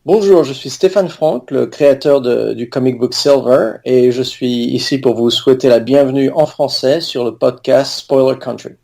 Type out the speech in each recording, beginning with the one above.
Bonjour, je suis Stéphane Franck, le créateur du comic book Silver, et je suis ici pour vous souhaiter la bienvenue en français sur le podcast Spoiler Country.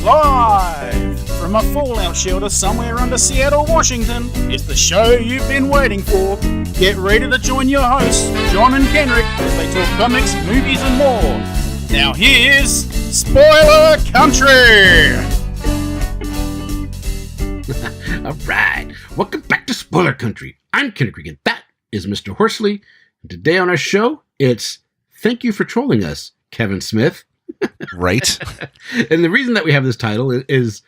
Live from a fallout shelter somewhere under Seattle, Washington, it's the show you've been waiting for. Get ready to join your hosts, John and Kenric, as they talk comics, movies, and more. Now here's Spoiler Country! All right, welcome back to Spoiler Country. I'm Kenric, and that is Mr. Horsley. And today on our show, it's Thank You for Trolling Us, Kevin Smith. Right. And the reason that we have this title is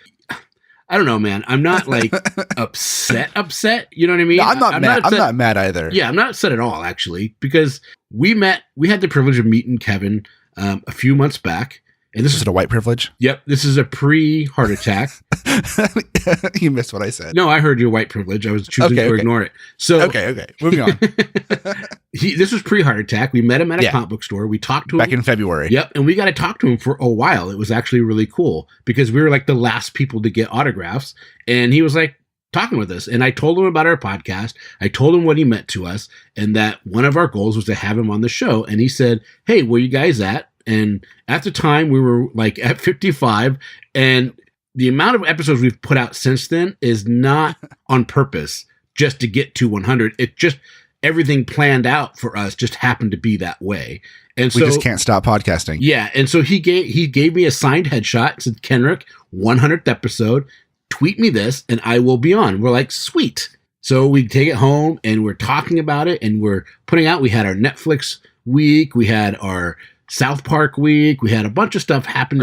I don't know, man. I'm not like upset. You know what I mean? No, I'm not mad. I'm not mad either. Yeah, I'm not upset at all, actually, because we had the privilege of meeting Kevin a few months back. And Is it a white privilege? Yep. This is a pre-heart attack. You missed what I said. No, I heard your white privilege. I was choosing to ignore it. So Okay. Moving on. This was pre-heart attack. We met him at a comic book store. We talked to him. Back in February. Yep. And we got to talk to him for a while. It was actually really cool because we were like the last people to get autographs. And he was like talking with us. And I told him about our podcast. I told him what he meant to us and that one of our goals was to have him on the show. And he said, "Hey, where you guys at?" And at the time we were like at 55, and the amount of episodes we've put out since then is not on purpose just to get to 100. It just, everything planned out for us just happened to be that way. And we just can't stop podcasting. Yeah. And so he gave me a signed headshot, said, "Kenric, 100th episode, tweet me this and I will be on." We're like, sweet. So we take it home and we're talking about it and we're putting out, we had our Netflix week. We had our South Park week. We had a bunch of stuff happen.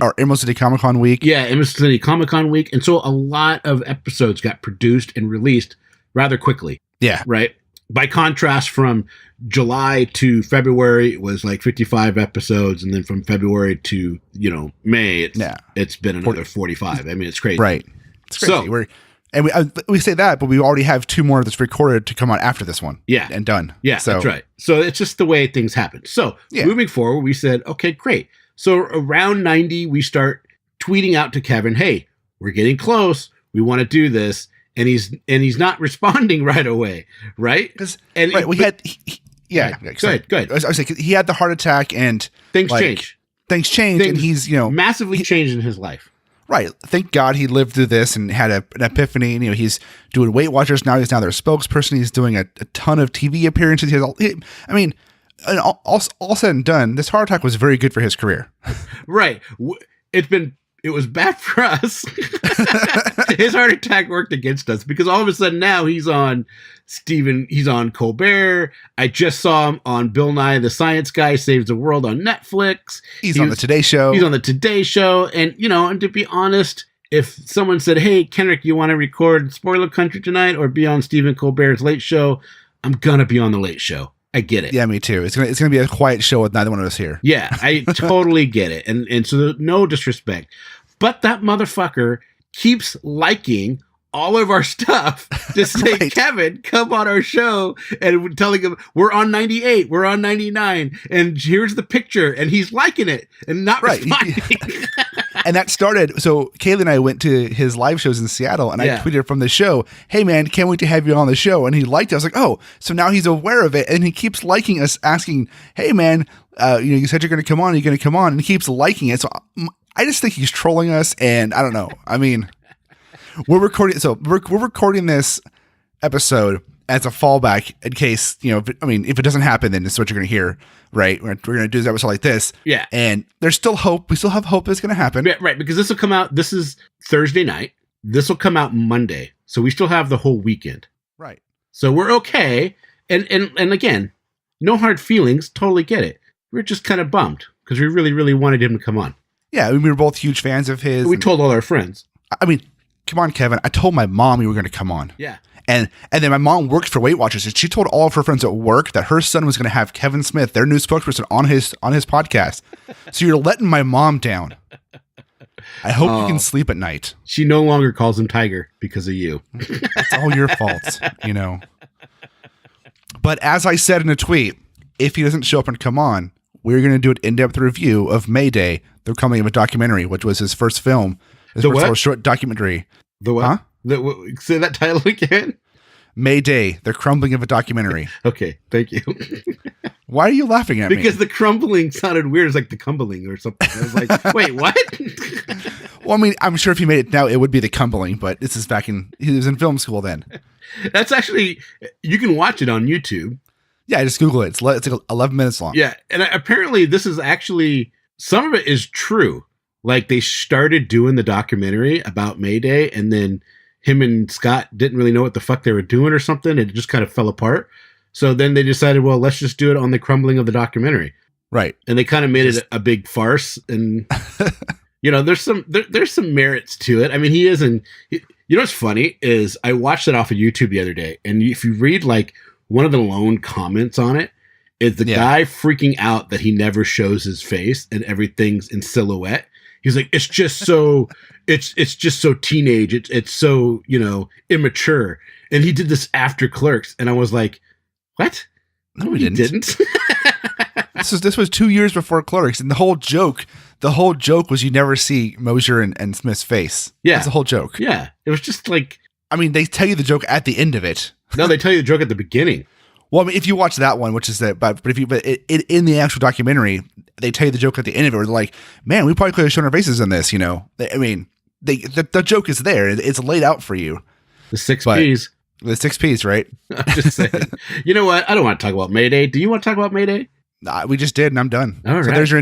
Our Emerald City Comic Con week. Yeah, Emerald City Comic Con week. And so a lot of episodes got produced and released rather quickly. Yeah. Right? By contrast, from July to February, it was like 55 episodes. And then from February to, May, it's been another 45. I mean, it's crazy. Right. It's crazy. So, we say that, but we already have two more that's recorded to come on after this one. Yeah. And done. Yeah, so, that's right. So it's just the way things happen. So moving forward, we said, okay, great. So around 90, we start tweeting out to Kevin, "Hey, we're getting close. We want to do this." And he's not responding right away. Right. Go ahead. Good. I was like, he had the heart attack and things change. And he's, massively changed in his life. Right. Thank God he lived through this and had an epiphany. And, he's doing Weight Watchers now. He's now their spokesperson. He's doing a ton of TV appearances. All said and done, this heart attack was very good for his career. Right. It was bad for us. His heart attack worked against us because all of a sudden now he's on Colbert. I just saw him on Bill Nye the Science Guy Saves the World on Netflix. He's on the Today Show. And, and to be honest, if someone said, "Hey, Kenric, you want to record Spoiler Country tonight or be on Stephen Colbert's Late Show?" I'm going to be on the Late Show. I get it. Yeah, me too. It's gonna be a quiet show with neither one of us here. Yeah, I totally get it. And so no disrespect. But that motherfucker keeps liking all of our stuff to say, right. "Kevin, come on our show," and telling him we're on 98, we're on 99, and here's the picture, and he's liking it and not responding. And that started, so Kaylee and I went to his live shows in Seattle, and I tweeted from the show, "Hey man, can't wait to have you on the show." And he liked it. I was like, oh, so now he's aware of it, and he keeps liking us, asking, "Hey man, you said you're going to come on, are you going to come on?" And he keeps liking it. So I just think he's trolling us, and I don't know. I mean, we're recording this episode as a fallback in case, if it doesn't happen, then this is what you're going to hear, right? We're going to do this episode like this. Yeah. And there's still hope. We still have hope it's going to happen. Yeah, right. Because this will come out. This is Thursday night. This will come out Monday. So we still have the whole weekend. Right. So we're okay. And again, no hard feelings. Totally get it. We're just kind of bummed because we really, really wanted him to come on. Yeah. We were both huge fans of his. We told all our friends. I mean, come on, Kevin. I told my mom you were going to come on. Yeah. And then my mom works for Weight Watchers, and she told all of her friends at work that her son was going to have Kevin Smith, their new spokesperson, on his podcast. So you're letting my mom down. I hope you can sleep at night. She no longer calls him Tiger because of you. It's all your fault, But as I said in a tweet, if he doesn't show up and come on, we're going to do an in-depth review of Mayday, the coming of a documentary, which was his first film. His first little short documentary. The what? Huh? Say that title again? Mayday, the crumbling of a documentary. Okay, thank you. Why are you laughing at me? Because the crumbling sounded weird. It's like the cumbling or something. I was like, wait, what? Well, I mean, I'm sure if he made it now, it would be the cumbling, but this is he was in film school then. That's actually, you can watch it on YouTube. Yeah, just Google it. It's like 11 minutes long. Yeah, and apparently this is actually, some of it is true. Like they started doing the documentary about Mayday, and then him and Scott didn't really know what the fuck they were doing or something. It just kind of fell apart. So then they decided, well, let's just do it on the crumbling of the documentary. Right. And they kind of made it a big farce. And, there's some merits to it. I mean, you know what's funny is I watched it off of YouTube the other day. And if you read like one of the lone comments on it, is the guy freaking out that he never shows his face and everything's in silhouette. He's like, it's just so, it's just so teenage. It's so, immature. And he did this after Clerks. And I was like, what? No, he didn't. Didn't. This was 2 years before Clerks. And the whole joke was you never see Mosier and Smith's face. Yeah. That's the whole joke. Yeah. It was just like, I mean, they tell you the joke at the end of it. No, they tell you the joke at the beginning. Well, I mean, if you watch that one, which is that, but in the actual documentary, they tell you the joke at the end of it. Where they're like, "Man, we probably could have shown our faces in this." I mean, the joke is there. It's laid out for you. The 6 Ps. The 6 Ps, right? I'm just saying. You know what? I don't want to talk about Mayday. Do you want to talk about Mayday? We just did, and I'm done. All right. So there's your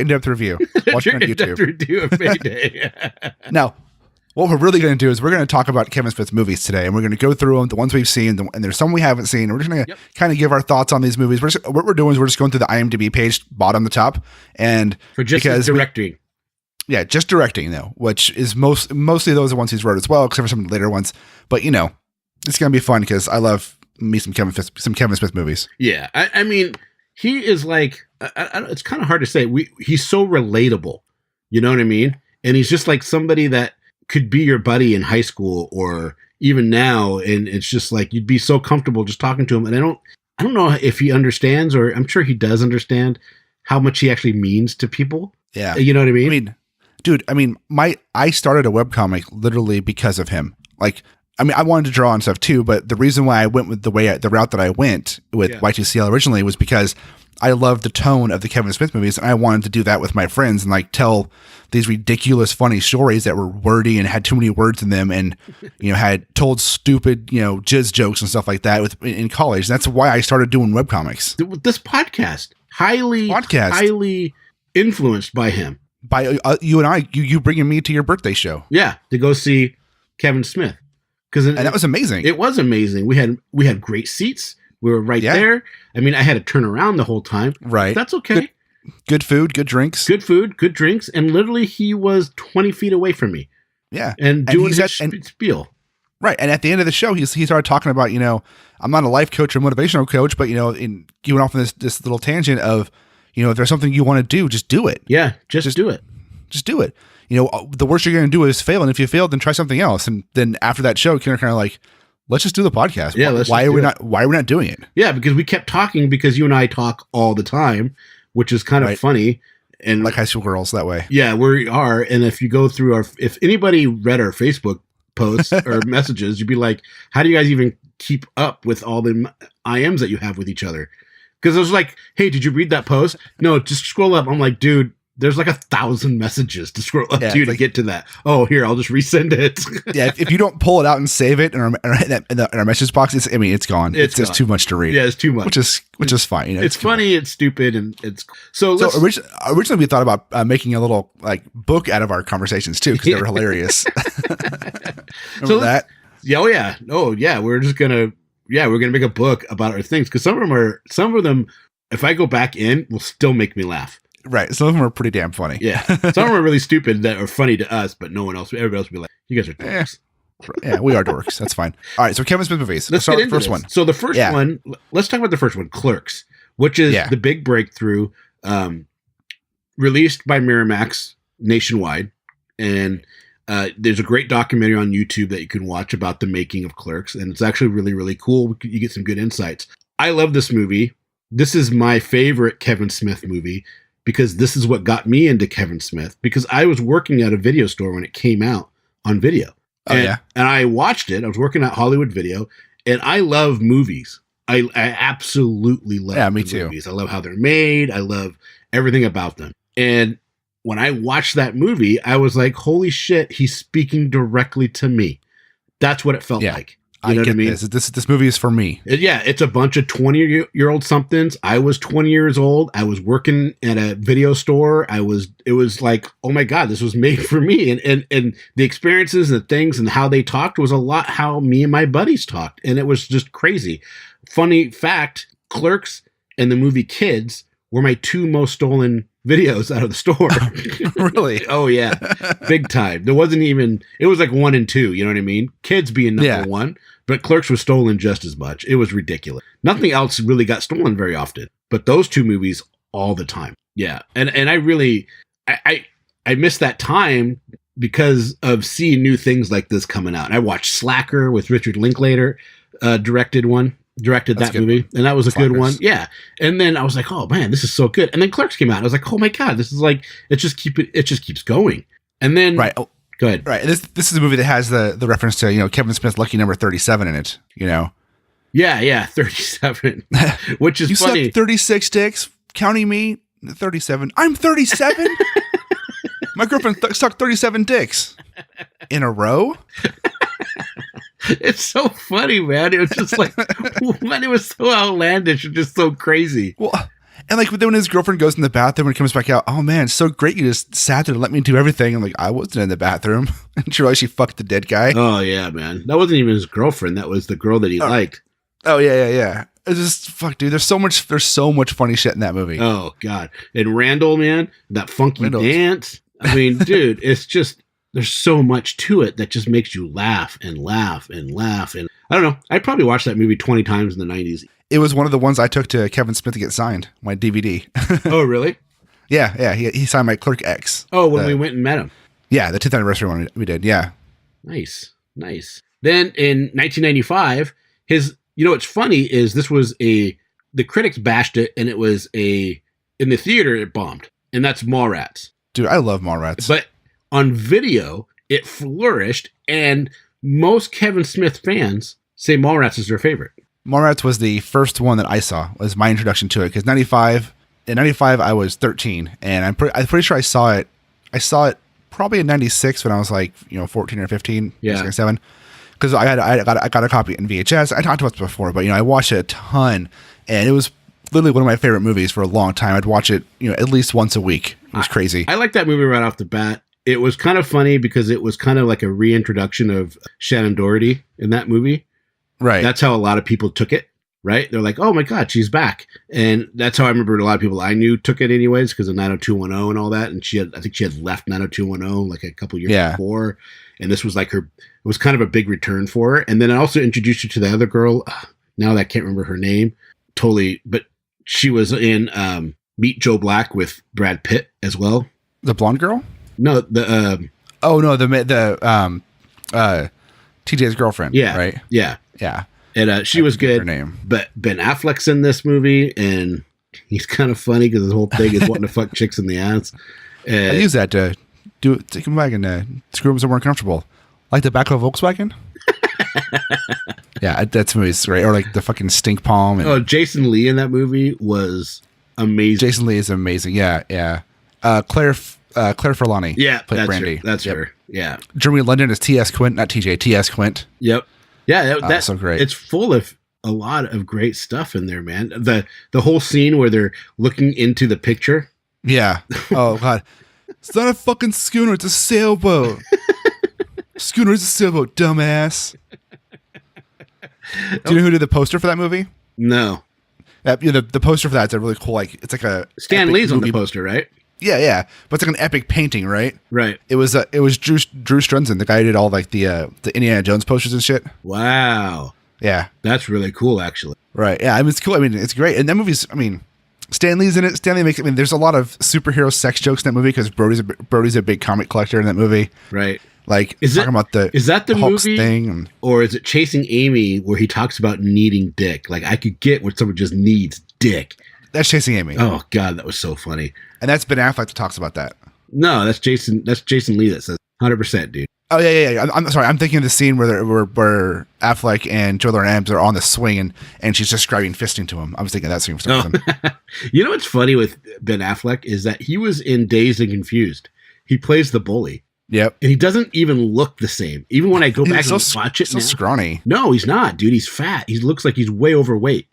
in-depth review. Watch it on YouTube. Review of Mayday. Now, what we're really going to do is we're going to talk about Kevin Smith movies today, and we're going to go through them, the ones we've seen, and there's some we haven't seen. And we're just going to kind of give our thoughts on these movies. What we're doing is we're just going through the IMDb page, bottom to top, and for just directing. Just directing though, which is mostly those are the ones he's wrote as well, except for some of the later ones. But it's going to be fun because I love me some Kevin Smith movies. Yeah, I mean, he is like, it's kind of hard to say. He's so relatable. You know what I mean? And he's just like somebody that could be your buddy in high school or even now, and it's just like you'd be so comfortable just talking to him. And I don't know if he understands, or I'm sure he does understand how much he actually means to people. Yeah, you know what I mean? I mean, dude, I started a webcomic literally because of him. Like, I mean, I wanted to draw and stuff too, but the reason why I went with the route that I went with Y2CL originally was because I loved the tone of the Kevin Smith movies, and I wanted to do that with my friends and like tell these ridiculous, funny stories that were wordy and had too many words in them, and had told stupid, jizz jokes and stuff like that in college. That's why I started doing webcomics. This podcast highly influenced by him, by you and I. You bringing me to your birthday show, to go see Kevin Smith, and that was amazing. It was amazing. We had great seats. We were right there. I mean, I had to turn around the whole time. Right. That's okay. Good food, good drinks. Good food, good drinks. And literally he was 20 feet away from me. Yeah. And doing his spiel. Right. And at the end of the show, he started talking about, I'm not a life coach or motivational coach, but, he went off on this little tangent of, if there's something you want to do, just do it. Yeah. Just do it. Just do it. The worst you're going to do is fail. And if you fail, then try something else. And then after that show, kind of like, let's just do the podcast. Yeah, why are we not doing it? Yeah, because we kept talking because you and I talk all the time, which is kind of funny. And like high school girls that way. Yeah, we are. And if you go through if anybody read our Facebook posts or messages, you'd be like, how do you guys even keep up with all the IMs that you have with each other? Because I was like, hey, did you read that post? No, just scroll up. I'm like, dude, there's like 1,000 messages to scroll up to get to that. Oh, here, I'll just resend it. Yeah, if you don't pull it out and save it in our message box, it's gone. It's just too much to read. Yeah, it's too much. Which is fine. It's funny, it's stupid, and it's so. Originally, we thought about making a little like book out of our conversations too, because they were hilarious. Remember that? Yeah, oh yeah. We're gonna make a book about our things, because some of them, if I go back in, will still make me laugh. Right. Some of them are pretty damn funny. Yeah. Some of them are really stupid that are funny to us, but no one else, everybody else will be like, you guys are dorks. Yeah, we are dorks. That's fine. All right. So Kevin Smith movies. Let's start get with the first one. So the first one, let's talk about the first one, Clerks, which is the big breakthrough, released by Miramax nationwide. And there's a great documentary on YouTube that you can watch about the making of Clerks. And it's actually really, really cool. You get some good insights. I love this movie. This is my favorite Kevin Smith movie because this is what got me into Kevin Smith, because I was working at a video store when it came out on video. And I watched it. I was working at Hollywood Video, and I love movies. I absolutely love movies. I love how they're made. I love everything about them. And when I watched that movie, I was like, holy shit, he's speaking directly to me. That's what it felt like. You know what I mean? This movie is for me. It's a bunch of 20-year-old somethings. I was 20 years old. I was working at a video store. It was like, oh my God, this was made for me. And the experiences and the things and how they talked was a lot how me and my buddies talked. And it was just crazy. Funny fact, Clerks and the movie Kids were my 2 most stolen videos out of the store. Really? Oh yeah. Big time. It was like 1 and 2, you know what I mean? Kids being number 1, but Clerks was stolen just as much. It was ridiculous. Nothing else really got stolen very often, but those 2 movies all the time. Yeah. And I really, I miss that time because of seeing new things like this coming out. I watched Slacker with Richard Linklater, directed that movie, and that was a good one. Yeah. And then I was like, oh man, this is so good. And then Clerks came out. I was like, oh my God, this is like, it just keeps going. And then go ahead. Right. This is a movie that has the reference to, Kevin Smith's lucky number 37 in it, Yeah, 37. Which is funny. Sucked 36 dicks, counting me 37. I'm 37. My girlfriend sucked 37 dicks in a row. It's so funny, man. It was just like, man, it was so outlandish and just so crazy. Well, and like then when his girlfriend goes in the bathroom and comes back out, oh man, it's so great you just sat there and let me do everything. I'm like, I wasn't in the bathroom. And she realized she fucked the dead guy. Oh yeah, man. That wasn't even his girlfriend. That was the girl that he liked. Oh yeah. It's just fuck, dude. There's so much funny shit in that movie. Oh God. And Randall, man, that funky dance. I mean, dude, it's just. There's so much to it that just makes you laugh and laugh and laugh. And I don't know. I probably watched that movie 20 times in the 90s. It was one of the ones I took to Kevin Smith to get signed, my DVD. Oh, really? Yeah. He signed my Clerk X. Oh, when we went and met him. Yeah, the 10th anniversary one we did. Yeah. Nice. Then in 1995, what's funny is this was the critics bashed it, and it was in the theater, it bombed. And that's Mallrats. Dude, I love Mallrats. But on video, it flourished, and most Kevin Smith fans say Mallrats is their favorite. Mallrats was the first one that I saw, was my introduction to it, because in 95 I was 13, and I'm pretty sure I saw it probably in 96 when I was like 14 or 15, 7, because I got a copy in VHS. I talked about this before, but I watched it a ton, and it was literally one of my favorite movies for a long time. I'd watch it at least once a week. It was crazy. I like that movie right off the bat. It was kind of funny because it was kind of like a reintroduction of Shannon Doherty in that movie. Right. That's how a lot of people took it, right? They're like, oh my God, she's back. And that's how I remember a lot of people I knew took it anyways because of 90210 and all that. And I think she had left 90210 like a couple years before. And this was like it was kind of a big return for her. And then I also introduced you to the other girl. Now that I can't remember her name totally, but she was in Meet Joe Black with Brad Pitt as well. The blonde girl? No, TJ's girlfriend. Yeah, right. Yeah. And she was good. Her name, but Ben Affleck's in this movie, and he's kind of funny because his whole thing is wanting to fuck chicks in the ass. I use that to take them back and screw them somewhere uncomfortable, like the back of a Volkswagen. Yeah, that's movie's great. Or like the fucking stink palm. And Jason Lee in that movie was amazing. Jason Lee is amazing. Yeah. Claire Forlani. Yeah, played Brandy. That's her. Yeah. Jeremy London is T.S. Quint, not TJ. T.S. Quint. Yep. Yeah, that's so great. It's full of a lot of great stuff in there, man. The whole scene where they're looking into the picture. Yeah. Oh God, it's not a fucking schooner. It's a sailboat. Schooner is a sailboat, dumbass. Do you know who did the poster for that movie? No. The poster for that's a really cool. Like it's like a Stan Lee's on the poster, right? Yeah, but it's like an epic painting, right? Right. It was Drew Strunzen, the guy who did all like the Indiana Jones posters and shit. Wow. Yeah, that's really cool, actually. Right. Yeah, I mean it's cool. I mean it's great, and that movie's. I mean, Stan Lee's in it. Stanley there's a lot of superhero sex jokes in that movie because Brody's a big comic collector in that movie. Right. Like, is talking about is that the Hulk's movie thing, or is it Chasing Amy where he talks about needing dick? Like, I could get when someone just needs dick. That's Chasing Amy. Oh God, that was so funny. And that's Ben Affleck that talks about that. No, that's Jason Lee that says 100%, dude. Oh yeah. I'm sorry. I'm thinking of the scene where Affleck and Joe Adams are on the swing and she's describing fisting to him. I was thinking of that scene for some reason. You know what's funny with Ben Affleck is that he was in Dazed and Confused. He plays the bully. Yep. And he doesn't even look the same. Even when I go back and watch it so now. Scrawny. No, he's not, dude. He's fat. He looks like he's way overweight.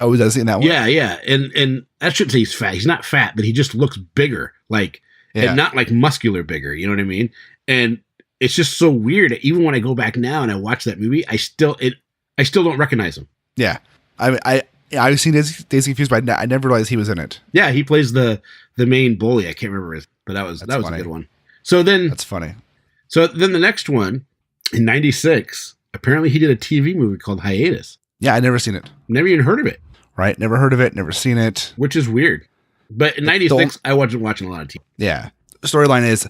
Oh, he does in that one? Yeah. And I shouldn't say he's fat. He's not fat, but he just looks bigger. Like, and not like muscular bigger. You know what I mean? And it's just so weird. Even when I go back now and I watch that movie, I still don't recognize him. Yeah. I've seen Dazed and Confused, but I never realized he was in it. Yeah, he plays the main bully. I can't remember his, but that was a good one. So then that's funny. So then the next one in '96, apparently he did a TV movie called Hiatus. Yeah, I'd never seen it. Never even heard of it. Right, never heard of it, never seen it. Which is weird. But in '96, I wasn't watching a lot of TV. Yeah. The storyline is,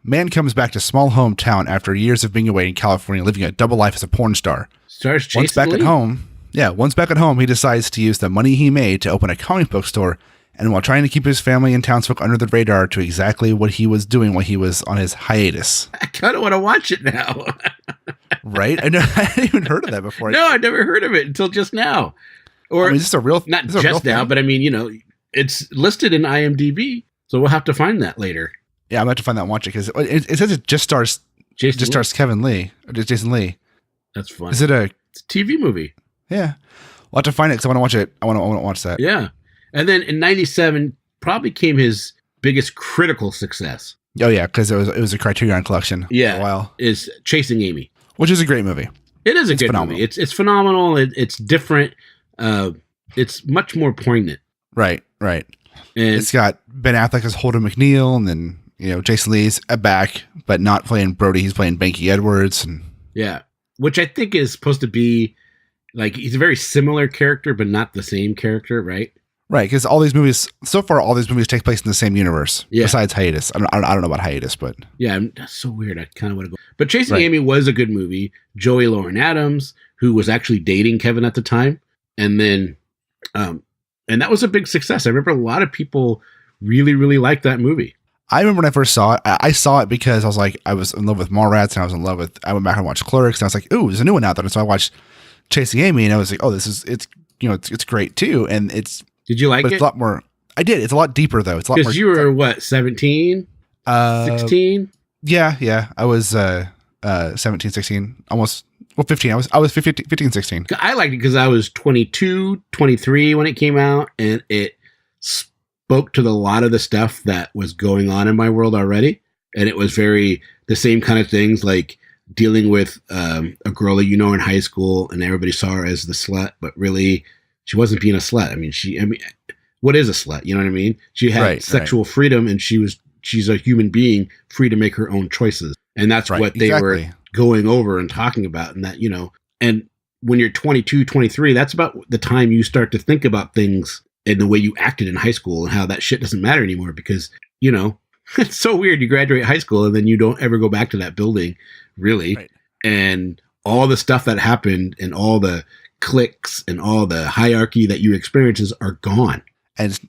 man comes back to small hometown after years of being away in California, living a double life as a porn star. Stars Jason Once back Lee? at home, he decides to use the money he made to open a comic book store, and while trying to keep his family and townsfolk under the radar to exactly what he was doing while he was on his hiatus. I kind of want to watch it now. Right? I hadn't even heard of that before. No, I never heard of it until just now. Or is this a real not just real now, thing? but I mean, it's listed in IMDb, so we'll have to find that later. Yeah, I'm going to find that and watch it because it says it just stars Kevin Lee or Jason Lee. That's fun. Is it It's a TV movie. Yeah, I'll have to find it because I want to watch it. I want to watch that. Yeah, and then in '97 probably came his biggest critical success. Oh yeah, because it was a Criterion collection. Yeah, for a while. Is Chasing Amy, which is a great movie. It is a good phenomenal. movie. It's phenomenal. It's different. It's much more poignant. Right. And it's got Ben Affleck as Holden McNeil, and then Jason Lee's back, but not playing Brody. He's playing Banky Edwards, and yeah, which I think is supposed to be like he's a very similar character, but not the same character, right? Right, because all these movies take place in the same universe. Yeah. Besides Hiatus, I don't know about Hiatus, but yeah, that's so weird. I kind of want to go, but Chasing Amy was a good movie. Joey Lauren Adams, who was actually dating Kevin at the time, and then, and that was a big success. I remember a lot of people really, really liked that movie. I remember when I first saw it. I saw it because I was in love with Mallrats, and I went back and watched Clerks, and I was like, ooh, there's a new one out there. And so I watched Chasing Amy, and I was like, oh, it's great too, and it's. Did you like it? It's a lot more. I did. It's a lot deeper though. It's a lot more. Because you were what, 17, 16? Yeah. I was 17, 16, almost. Well, 15. I was 15, 16. I liked it because I was 22, 23 when it came out, and it spoke to a lot of the stuff that was going on in my world already. And it was very the same kind of things, like dealing with a girl that in high school, and everybody saw her as the slut, but really she wasn't being a slut. I mean, what is a slut? You know what I mean? She had sexual freedom, and she's a human being free to make her own choices. And that's what they were going over and talking about. And that, and when you're 22, 23, that's about the time you start to think about things and the way you acted in high school and how that shit doesn't matter anymore because, it's so weird. You graduate high school and then you don't ever go back to that building really. Right. And all the stuff that happened and all the cliques and all the hierarchy that you experiences are gone. And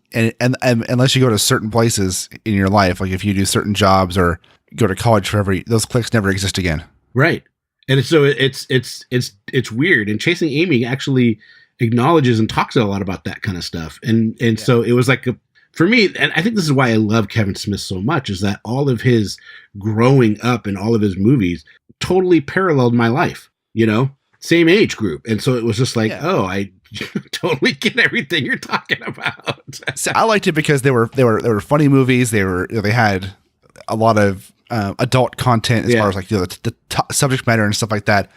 unless you go to certain places in your life, like if you do certain jobs or go to college forever, those cliques never exist again. Right. And so it's weird. And Chasing Amy actually acknowledges and talks a lot about that kind of stuff. And so it was like for me, and I think this is why I love Kevin Smith so much, is that all of his growing up and all of his movies totally paralleled my life, same age group. And so it was just like, oh, I totally get everything you're talking about. So I liked it because they were funny movies. They had a lot of adult content as far as like the subject matter and stuff like that.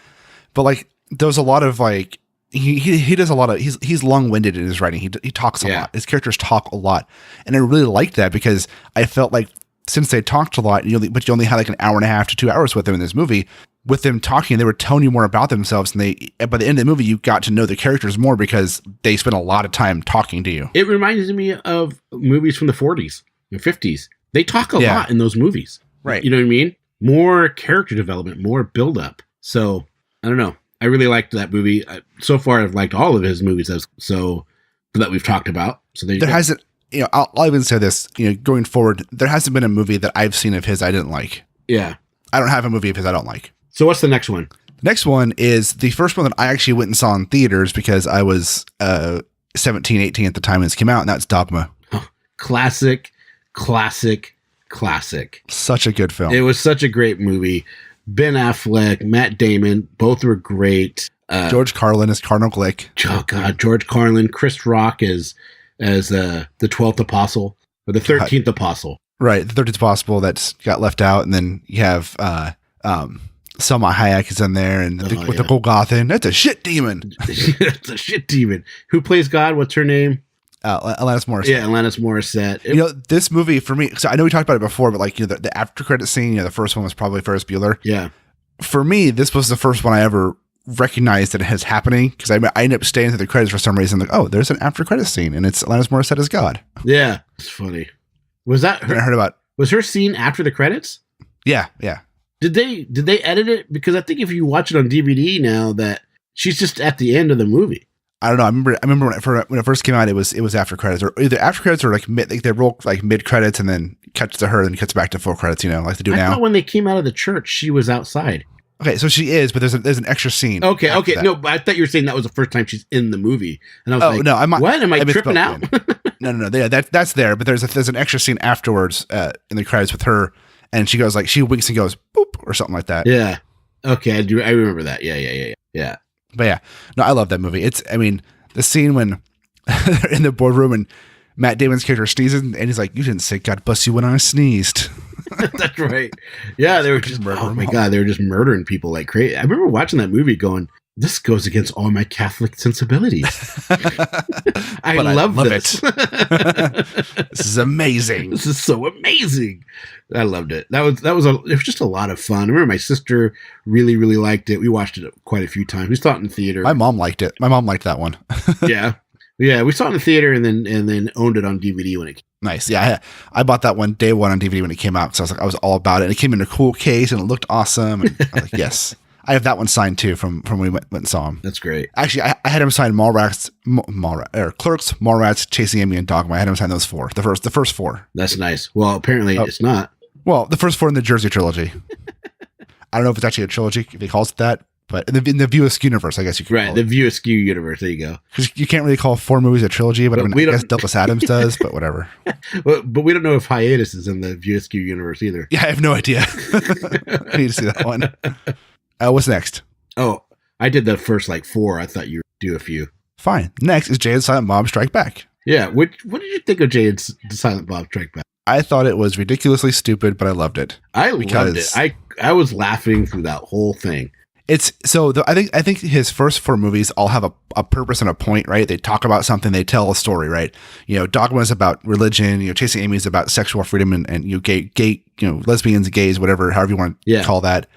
But like there was a lot of like he does a lot of he's long-winded in his writing. He talks a lot. His characters talk a lot, and I really liked that because I felt like since they talked a lot, but you only had like an hour and a half to 2 hours with them in this movie. With them talking, they were telling you more about themselves, and by the end of the movie, you got to know the characters more because they spent a lot of time talking to you. It reminds me of movies from the 40s and 50s. They talk a lot in those movies. Right. You know what I mean? more character development, more build up. So I don't know. I really liked that movie. So far, I've liked all of his movies that we've talked about. So there hasn't, I'll even say this, going forward, there hasn't been a movie that I've seen of his I didn't like. Yeah. I don't have a movie of his I don't like. So what's the next one? The next one is the first one that I actually went and saw in theaters because I was 17, 18 at the time when this came out, and that's Dogma. Oh, classic. Such a good film. It was such a great movie. Ben Affleck, Matt Damon, both were great. George Carlin as Cardinal Glick. Oh God, George Carlin. Chris Rock as the 12th apostle or the 13th apostle. Right, the 13th apostle that's got left out, and then you have Selma Hayek is in there, and with the Golgothan. That's a shit demon. That's a shit demon. Who plays God? What's her name? Alanis Morissette. Yeah, Alanis Morissette. This movie for me, so I know we talked about it before, but the after credit scene, the first one was probably Ferris Bueller. Yeah. For me, this was the first one I ever recognized that it was happening, because I ended up staying through the credits for some reason. Like, oh, there's an after credit scene, and it's Alanis Morissette as God. Yeah, it's funny. Was that her? I heard about. Was her scene after the credits? Yeah. Did they edit it? Because I think if you watch it on DVD now, that she's just at the end of the movie. I don't know. I remember when it first came out, it was after credits, or either after credits or they roll like mid credits and then cuts to her and cuts back to full credits. Like they do now. I thought when they came out of the church, she was outside. Okay, so she is, but there's an extra scene. Okay. No, but I thought you were saying that was the first time she's in the movie, and I was like, no, what? Am I tripping out? No. That's there, but there's an extra scene afterwards in the credits with her, and she goes she winks and goes boop or something like that. Yeah. Okay, I remember that. Yeah. But yeah, no, I love that movie. The scene when they're in the boardroom and Matt Damon's character sneezes, and he's like, "You didn't say God bless you when I sneezed." That's right. Yeah, they were just oh my God, they were just murdering people like crazy. I remember watching that movie going, this goes against all my Catholic sensibilities. I love this. This is amazing. This is so amazing. I loved it. It was just a lot of fun. I remember my sister really, really liked it. We watched it quite a few times. We saw it in the theater. My mom liked it. My mom liked that one. Yeah, we saw it in the theater and then owned it on DVD when it came. Nice. Yeah, I bought that one day one on DVD when it came out, because I was all about it. And it came in a cool case and it looked awesome. And I was like, yes. I have that one signed too from when we went and saw him. That's great. Actually, I had him sign Clerks, Mallrats, Chasing Amy, and Dogma. I had him sign those four. The first four. That's nice. Well, apparently it's not. Well, the first four in the Jersey trilogy. I don't know if it's actually a trilogy, if he calls it that, but in the View Askew universe, I guess you could call it. The View Askew universe. There you go. Because you can't really call 4 movies a trilogy, but I guess Douglas Adams does, but whatever. But we don't know if Hiatus is in the View Askew universe either. Yeah, I have no idea. I need to see that one. What's next? Oh, I did the first 4. I thought you would do a few. Fine. Next is Jay and Silent Bob Strike Back. Yeah. What did you think of Jay and Silent Bob Strike Back? I thought it was ridiculously stupid, but I loved it. I loved it. I was laughing through that whole thing. It's I think his first 4 movies all have a purpose and a point, right? They talk about something, they tell a story, right? Dogma is about religion, Chasing Amy is about sexual freedom and gay, lesbians, gays, whatever, however you want to call that.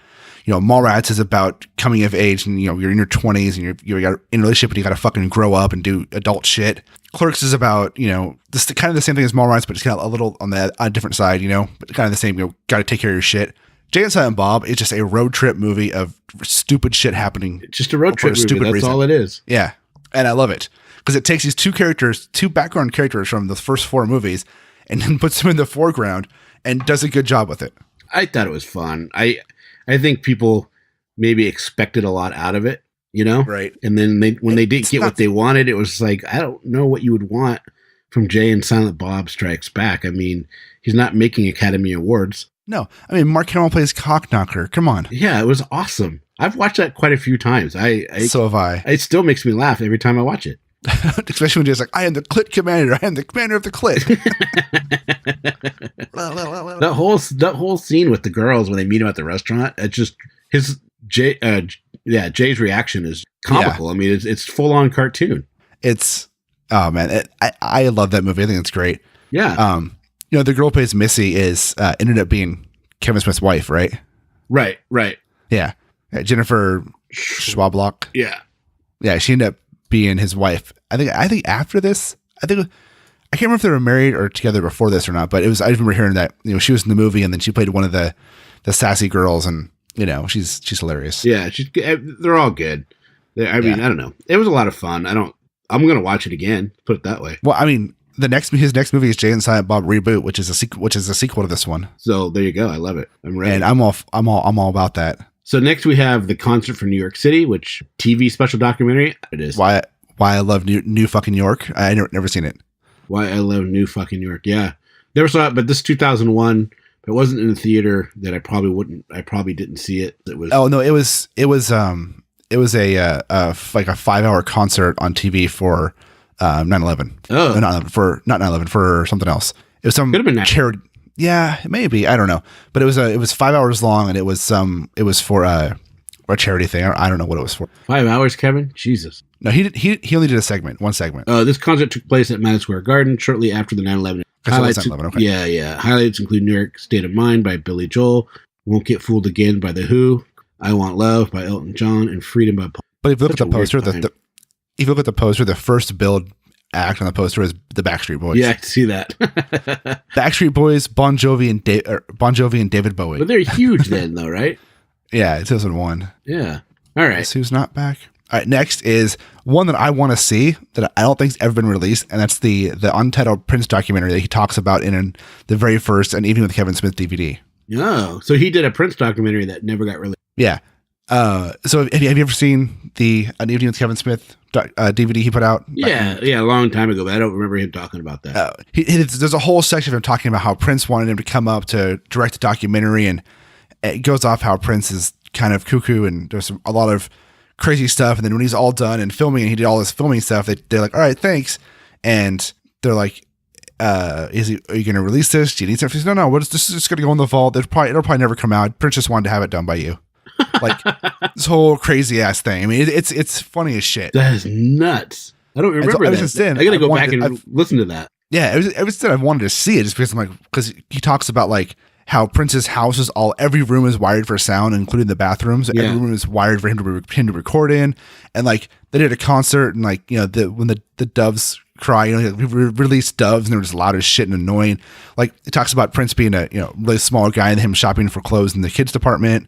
Mallrats is about coming of age, and you're in your 20s and you're in a relationship and you got to fucking grow up and do adult shit. Clerks is about this kind of the same thing as Mallrats, but it's kind of a little on a different side, but kind of the same. Got to take care of your shit. Jay and Silent Bob is just a road trip movie of stupid shit happening. It's just a road trip movie. That's reason. All it is. Yeah, and I love it because it takes these 2 background characters from the first 4 movies, and then puts them in the foreground and does a good job with it. I thought it was fun. I think people maybe expected a lot out of it, right? And then when they didn't get what they wanted, it was like, I don't know what you would want from Jay and Silent Bob Strikes Back. I mean, he's not making Academy Awards. No, I mean, Mark Hamill plays Cockknocker. Come on. Yeah, it was awesome. I've watched that quite a few times. So have I. It still makes me laugh every time I watch it. Especially when he's like, I am the clit commander. I am the commander of the clit. that whole scene with the girls when they meet him at the restaurant, it's just Jay's reaction is comical. Yeah. I mean, it's full on cartoon. It's I love that movie. I think it's great. Yeah. The girl who plays Missy is ended up being Kevin Smith's wife, right? Right. Yeah. Jennifer Schwablock. Yeah. Yeah, she ended up being his wife. I think after this, I can't remember if they were married or together before this or not, but I remember hearing that, she was in the movie and then she played one of the the sassy girls, and she's hilarious. Yeah, they're all good. I mean, I don't know. It was a lot of fun. I'm gonna watch it again. Put it that way. Well, I mean, his next movie is Jay and Silent Bob Reboot, which is a sequel to this one. So there you go. I love it. I'm ready. And I'm all about that. So next we have the Concert for New York City, which TV special documentary it is. Why I love New fucking York. I never seen it. Why I love New fucking York. Yeah, never saw it, but this 2001. It wasn't in the theater that I probably didn't see it. It was. Oh no, it was a like a 5-hour concert on TV for 9/11. Oh, not 9/11 for something else. It was some could have been charity. Yeah, maybe, I don't know, but it was 5 hours long, and it was for a charity thing. I don't know what it was for. 5 hours, Kevin? Jesus. No, he only did one segment. This concert took place at Madison Square Garden shortly after the 9/11. Highlights, 9/11, okay. Yeah. Highlights include New York State of Mind by Billy Joel, Won't Get Fooled Again by The Who, I Want Love by Elton John, and Freedom by Paul. But if you look at the poster, if you look at the poster, the first billed act on the poster is the Backstreet Boys. Yeah, I can see that. Backstreet Boys, Bon Jovi, and David Bowie. But they're huge then, though, right? Yeah, it's 2001. Yeah. All right. Guess who's not back? All right, next is one that I want to see that I don't think's ever been released, and that's the untitled Prince documentary that he talks about in the very first and Evening with Kevin Smith DVD. Oh, so he did a Prince documentary that never got released. Yeah. So have you ever seen An Evening with Kevin Smith DVD he put out? Yeah, a long time ago, but I don't remember him talking about that. There's a whole section of him talking about how Prince wanted him to come up to direct the documentary, and it goes off how Prince is kind of cuckoo, and there's a lot of crazy stuff. And then when he's all done and filming, and he did all this filming stuff, they're like, all right, thanks. And they're like, are you going to release this? Do you need something? He says, no, this is just going to go in the vault. It'll probably never come out. Prince just wanted to have it done by you. Like this whole crazy ass thing. I mean, it's funny as shit. That is nuts. I don't remember that. I got to go back and listen to that. Yeah, ever since I wanted to see it, just because he talks about like how Prince's house is every room is wired for sound, including the bathrooms. So every room is wired for him to record in, and like they did a concert, and like when the doves cry, we released doves, and they were just loud as shit and annoying. Like it talks about Prince being a really small guy and him shopping for clothes in the kids department,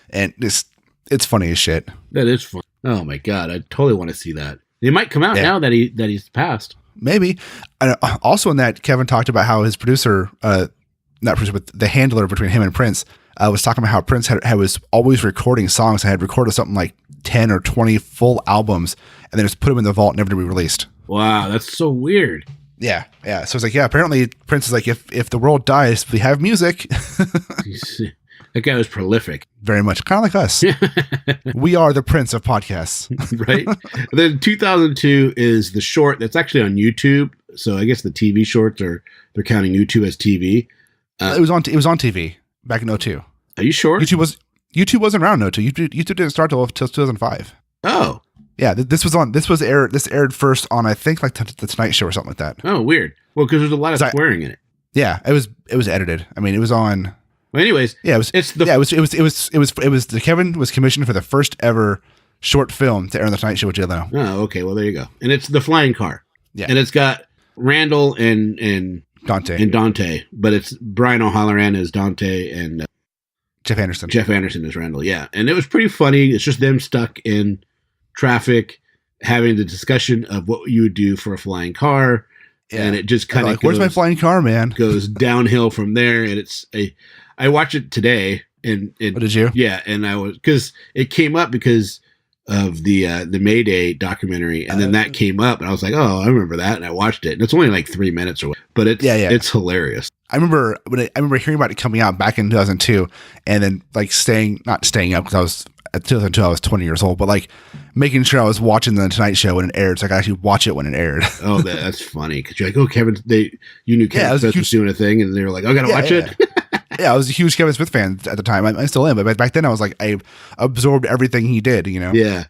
and it's funny as shit. That is fun. Oh my god, I totally want to see that. It might come out now that he's passed. Maybe. And also in that, Kevin talked about how his producer, not producer, but the handler between him and Prince, was talking about how Prince was always recording songs and had recorded something like 10 or 20 full albums and then just put them in the vault, never to be released. Wow, that's so weird. Yeah. So it's like, apparently Prince is like, if the world dies, we have music. That guy was prolific. Very much. Kind of like us. We are the Prince of podcasts. Right? Then 2002 is the short that's actually on YouTube. So I guess the TV shorts they're counting YouTube as TV. It was on TV back in 2002. Are you sure? YouTube wasn't around in 2002. YouTube didn't start till 2005. Oh. Yeah, this aired first on, I think, like the Tonight Show or something like that. Oh, weird. Well, because there's a lot of swearing in it. Yeah, it was edited. I mean, it was on. Well, anyways, Kevin was commissioned for the first ever short film to air on the Tonight Show with Jay Leno. Oh, okay. Well, there you go. And it's The Flying Car. Yeah, and it's got Randall and Dante, but it's Brian O'Halloran as Dante and Jeff Anderson. Jeff Anderson as Randall. Yeah, and it was pretty funny. It's just them stuck in traffic, having the discussion of what you would do for a flying car. Yeah. And it just kind of where's my flying car, man? Goes downhill from there. And I watched it today. And did you? Yeah. And because it came up because of the May Day documentary. And then that came up and I was like, oh, I remember that. And I watched it. And it's only like 3 minutes or whatever, but it's hilarious. I remember hearing about it coming out back in 2002 and then like not staying up because I was at 2002, I was 20 years old, but like making sure I was watching the Tonight Show when it aired, so I could actually watch it when it aired. Oh, that's funny because you're like, oh, you knew Kevin Smith was doing a thing, and they were like, I gotta watch it. Yeah, I was a huge Kevin Smith fan at the time. I still am, but back then I was like, I absorbed everything he did. Yeah,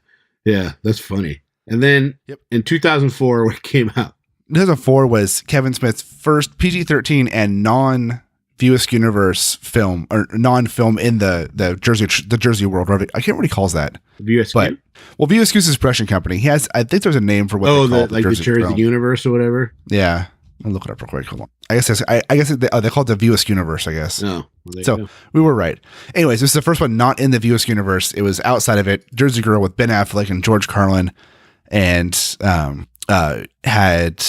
that's funny. And then in 2004, what came out? 2004 was Kevin Smith's first PG-13 and non-View Universe film, or non-film in the Jersey world. I can't remember what he calls that. View. Well, View is his production company. He has, I think there's a name for what they call the Jersey Universe or whatever. Yeah. I'll look it up real quick. Hold on. I guess they call it the Viewisk universe, I guess. Oh, well, so we were right. Anyways, this is the first one not in the Viewisk universe. It was outside of it. Jersey Girl with Ben Affleck and George Carlin, and had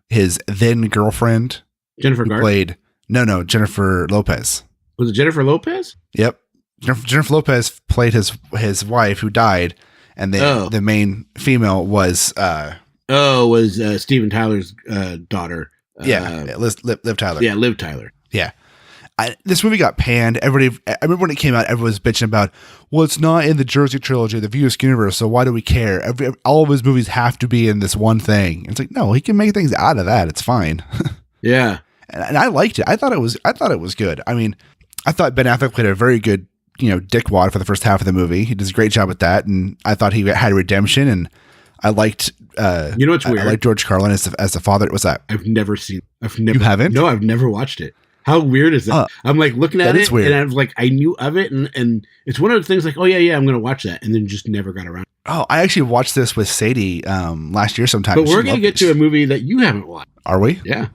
his then girlfriend Jennifer Garner played. No, Jennifer Lopez. Was it Jennifer Lopez? Yep, Jennifer Lopez played his wife who died, and the main female was Steven Tyler's daughter. Liv Tyler. Yeah, Liv Tyler. Yeah. This movie got panned. I remember when it came out, everyone was bitching about, well, it's not in the Jersey trilogy, the Viewisk universe, so why do we care? All of his movies have to be in this one thing. It's like, no, he can make things out of that. It's fine. Yeah. And I liked it. I thought it was good. I mean, I thought Ben Affleck played a very good, dickwad for the first half of the movie. He does a great job with that, and I thought he had redemption, and I liked. What's weird? I like George Carlin as the father. What's that? You haven't? No, I've never watched it. How weird is that? I'm like looking at it, weird. and I was like, I knew of it, and it's one of the things like, oh yeah, I'm going to watch that, and then just never got around. Oh, I actually watched this with Sadie last year sometime. But we're going to get to a movie that you haven't watched. Are we? Yeah.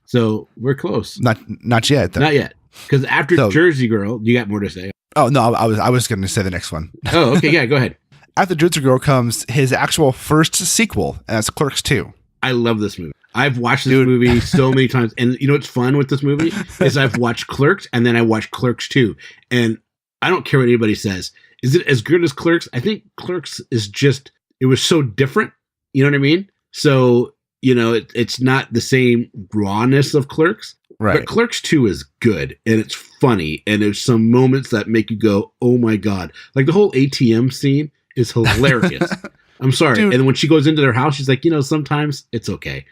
So we're close. Not yet. Though. Not yet. Because after Jersey Girl, you got more to say. Oh no, I was going to say the next one. Oh, okay, yeah, go ahead. After Jersey Girl comes his actual first sequel, and that's Clerks 2. I love this movie. I've watched this movie so many times. And you know what's fun with this movie is I've watched Clerks and then I watched Clerks 2. And I don't care what anybody says. Is it as good as Clerks? I think Clerks is just, it was so different. You know what I mean? So, it's not the same rawness of Clerks. Right. But Clerks 2 is good and it's funny. And there's some moments that make you go, oh my God. Like the whole ATM scene is hilarious. I'm sorry. Dude. And when she goes into their house, she's like, sometimes it's okay.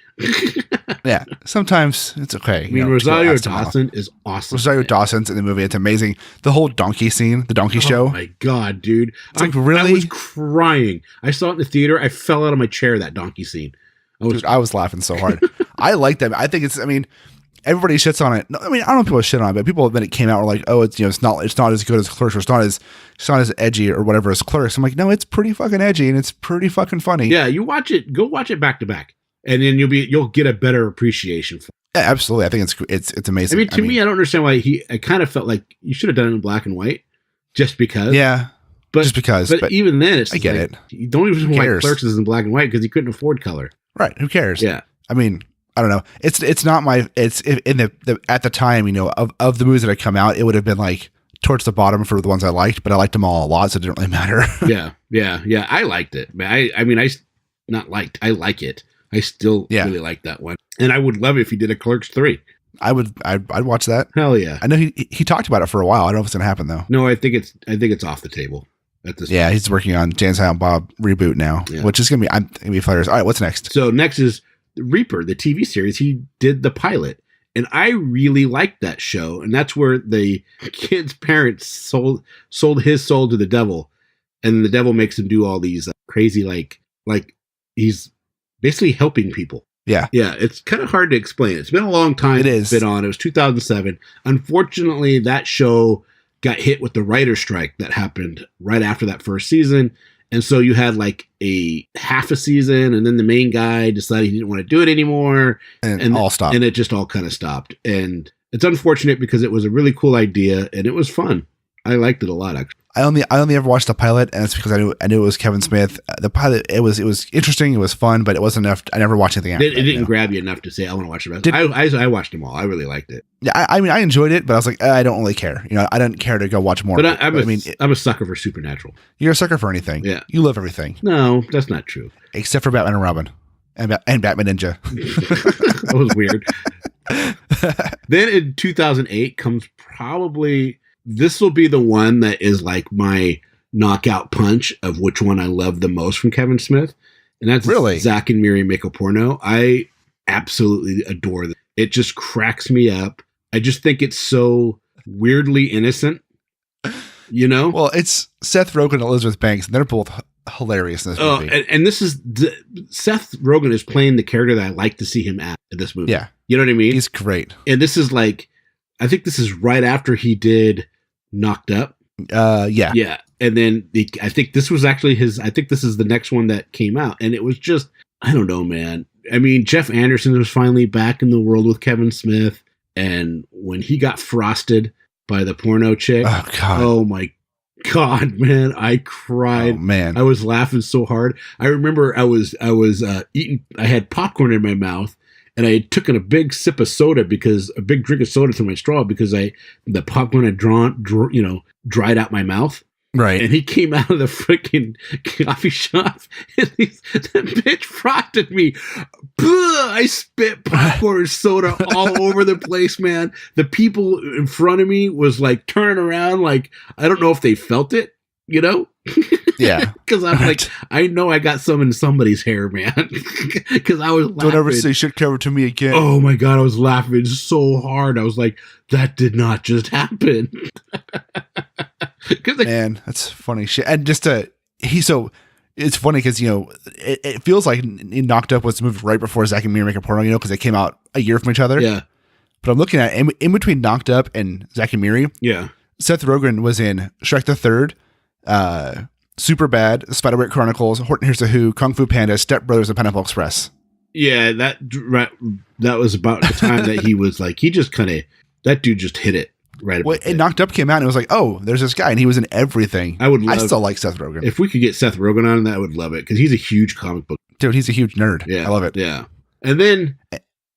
Yeah, sometimes it's okay. I mean, Rosario Dawson is awesome. Rosario Dawson's in the movie. It's amazing. The whole donkey scene, the donkey show. Oh my God, dude. It's like, really? I was crying. I saw it in the theater. I fell out of my chair, that donkey scene. I was laughing so hard. I like that. I think everybody shits on it. No, I don't know if people shit on it, but people when it came out were like, oh, it's it's not as good as Clerks, or it's not as edgy or whatever as Clerks. I'm like, no, it's pretty fucking edgy and it's pretty fucking funny. Yeah, you watch it, go watch it back to back, and then you'll get a better appreciation for it. Yeah, absolutely. I think it's amazing. To me, I don't understand why I kind of felt like you should have done it in black and white, just because. Yeah. Just because. But even then, it's I get it. You don't even know why Clerks is in black and white because he couldn't afford color. Right. Who cares? Yeah. I don't know. It's not my. It's in the at the time, of the movies that had come out, it would have been like towards the bottom for the ones I liked, but I liked them all a lot, so it didn't really matter. Yeah. I liked it. I like it. I still really like that one, and I would love it if he did a Clerks 3. I'd watch that. Hell yeah. I know he talked about it for a while. I don't know if it's gonna happen though. No, I think it's off the table at this point. He's working on Jay and Silent Bob reboot now, which is gonna be hilarious. All right, what's next? So next is Reaper, the TV series. He did the pilot, and I really liked that show. And that's where the kid's parents sold his soul to the devil, and the devil makes him do all these crazy like he's basically helping people. Yeah, it's kind of hard to explain. It's been a long time. It is. Been on. It was 2007. Unfortunately, that show got hit with the writer's strike that happened right after that first season. And so you had like a half a season, and then the main guy decided he didn't want to do it anymore. And all stopped. And it just all kind of stopped. And it's unfortunate because it was a really cool idea and it was fun. I liked it a lot, actually. I only ever watched the pilot, and it's because I knew it was Kevin Smith. The pilot, it was interesting, it was fun, but it wasn't enough. I never watched anything after it. It didn't grab you enough to say I want to watch it. I watched them all. I really liked it. Yeah, I enjoyed it, but I was like, I don't really care. I don't care to go watch more. But I'm a sucker for Supernatural. You're a sucker for anything. Yeah, you love everything. No, that's not true. Except for Batman and Robin, and Batman Ninja. That was weird. Then in 2008 comes probably. This will be the one that is like my knockout punch of which one I love the most from Kevin Smith. And that's really Zack and Miri Make a Porno. I absolutely adore it. It just cracks me up. I just think it's so weirdly innocent, Well, it's Seth Rogen and Elizabeth Banks, and they're both hilarious in this movie. And this is Seth Rogen is playing the character that I like to see him at in this movie. Yeah. You know what I mean? He's great. And this is like, I think this is right after he did Knocked Up. Yeah. And then I think this was actually I think this is the next one that came out. And it was just, I don't know, man. I mean, Jeff Anderson was finally back in the world with Kevin Smith. And when he got frosted by the porno chick, oh my God, man, I cried. Oh, man. I was laughing so hard. I remember I was eating, I had popcorn in my mouth, and I had taken a big sip of soda a big drink of soda through my straw because the popcorn had dried out my mouth. Right. And he came out of the freaking coffee shop and that bitch frosted me. I spit popcorn and soda all over the place, man. The people in front of me was like turning around like, I don't know if they felt it, you know? Yeah. Because I'm like, I know I got some in somebody's hair, man. Because I was laughing. Don't ever say shit cover to me again. Oh my God, I was laughing so hard. I was like, that did not just happen. Man, that's funny shit. And just it's funny because, you know, it feels like Knocked Up was moved right before Zack and Miri Make a Porno, you know, because they came out a year from each other. Yeah. But I'm looking at in between Knocked Up and Zack and Miri. Yeah. Seth Rogen was in Shrek the Third, Superbad, Spiderwick Chronicles, Horton Hears a Who, Kung Fu Panda, Step Brothers, and Pineapple Express. Yeah, that was about the time that he was like, that dude just hit it. Right. Well, it Knocked Up came out and it was like, oh, there's this guy and he was in everything. I still like Seth Rogen. If we could get Seth Rogen on, I would love it because he's a huge comic book. Dude, he's a huge nerd. Yeah. I love it. Yeah. And then.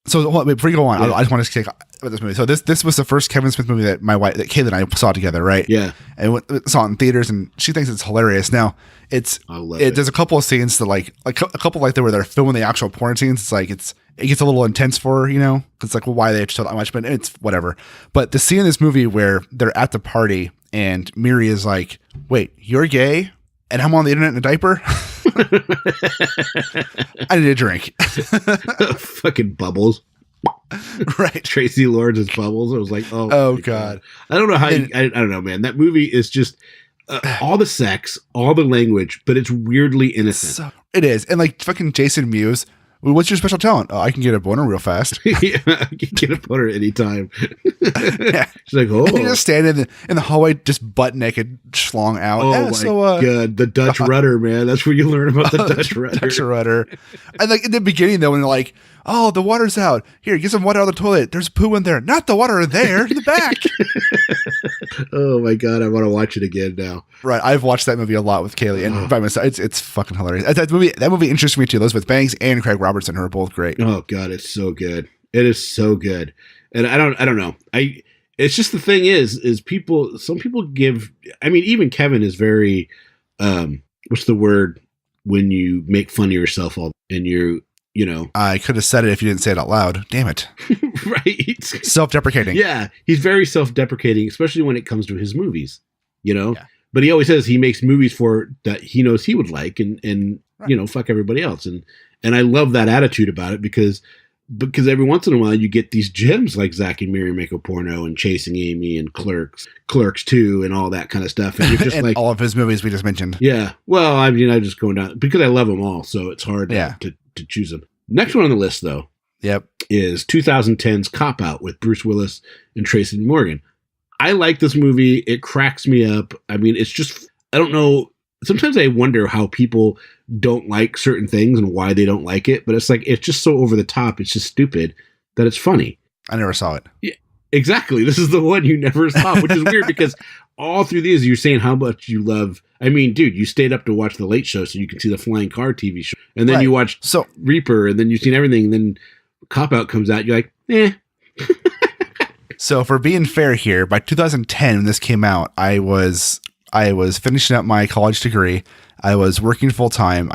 So before you go on, I just want to say about this movie. So this was the first Kevin Smith movie that Kayla and I saw together, right? Yeah. And saw it in theaters and she thinks it's hilarious. Now, there's a couple of scenes that like a couple like where they're filming the actual porn scenes. It's like it gets a little intense for her, you know? It's like, well, why they show that much? But it's whatever. But the scene in this movie where they're at the party and Miri is like, wait, you're gay? And I'm on the internet in a diaper? I need a drink. Fucking Bubbles. Right. Tracy Lords' Bubbles. I was like, oh God. I don't know how I don't know, man. That movie is just all the sex, all the language, but it's weirdly innocent. It is. And like fucking Jason Mewes. Well, what's your special talent? Oh, I can get a boner real fast. Yeah, I can get a boner anytime. Yeah. She's like, oh. And you just stand in the hallway, just butt naked, schlong out. Oh, my God. The Dutch rudder, man. That's where you learn about the Dutch rudder. Dutch rudder. And like in the beginning, though, when they're like, oh, the water's out. Here, get some water out of the toilet. There's poo in there. Not the water in there, in the back. Oh, my God. I want to watch it again now. Right. I've watched that movie a lot with Kaylee. And by myself, it's fucking hilarious. That movie interests me, too. Elizabeth Banks and Craig Robertson, who are both great. Oh, God. It's so good. It is so good. And I don't know. It's just the thing is some people give, I mean, even Kevin is very, what's the word when you make fun of yourself and you know. I could have said it if you didn't say it out loud. Damn it. Right. Self-deprecating. Yeah. He's very self-deprecating, especially when it comes to his movies, you know. Yeah. But he always says he makes movies for that he knows he would like and right. You know, fuck everybody else. And I love that attitude about it because every once in a while you get these gems like Zack and Miri Make a Porno and Chasing Amy and Clerks 2 and all that kind of stuff. And you're just and like all of his movies we just mentioned. Yeah. Well, I mean, I'm just going down because I love them all. So it's hard to choose them. Next one on the list, though, is 2010's Cop Out with Bruce Willis and Tracy Morgan. I like this movie. It cracks me up. I mean, it's just, I don't know. Sometimes I wonder how people don't like certain things and why they don't like it. But it's like, it's just so over the top. It's just stupid that it's funny. I never saw it. Yeah, exactly. This is the one you never saw, which is weird because all through these, you're saying how much you love. I mean, dude, you stayed up to watch The Late Show so you can see the Flying Car TV show. And then you watched Reaper and then you've seen everything. And then Cop Out comes out. You're like, eh. So for being fair here, by 2010, when this came out, I was finishing up my college degree. I was working full time.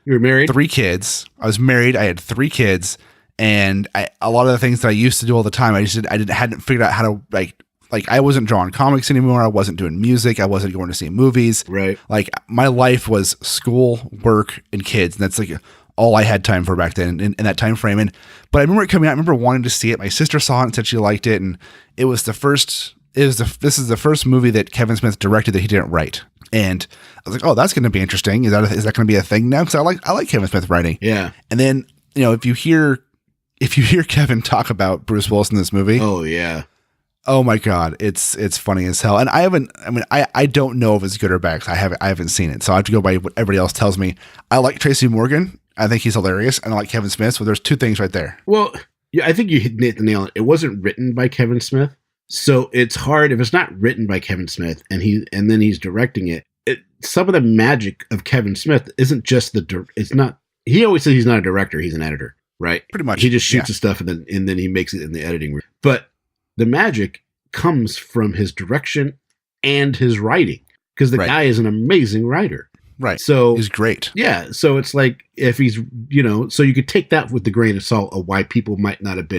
You were married? 3 kids. I was married. I had 3 kids. And a lot of the things that I used to do all the time, I hadn't figured out how to like I wasn't drawing comics anymore. I wasn't doing music. I wasn't going to see movies. Right. Like my life was school, work, and kids. And that's like all I had time for back then in that time frame. But I remember it coming out. I remember wanting to see it. My sister saw it and said she liked it. And this is the first movie that Kevin Smith directed that he didn't write. And I was like, oh, that's going to be interesting. Is that going to be a thing now? Because I like Kevin Smith writing. Yeah. And then, you know, if you hear Kevin talk about Bruce Willis in this movie, oh yeah, oh my God, it's funny as hell. And I don't know if it's good or bad because I haven't seen it, so I have to go by what everybody else tells me. I like Tracy Morgan. I think he's hilarious, and I like Kevin Smith. So there's two things right there. Well, yeah, I think you hit the nail on it. It wasn't written by Kevin Smith, so it's hard if it's not written by Kevin Smith and then he's directing it. Some of the magic of Kevin Smith isn't just it's not. He always says he's not a director; he's an editor, right? Pretty much. He just shoots the stuff and then he makes it in the editing room. But the magic comes from his direction and his writing, because the guy is an amazing writer. Right. So he's great. Yeah. So it's like, if he's, so you could take that with the grain of salt of why people might not have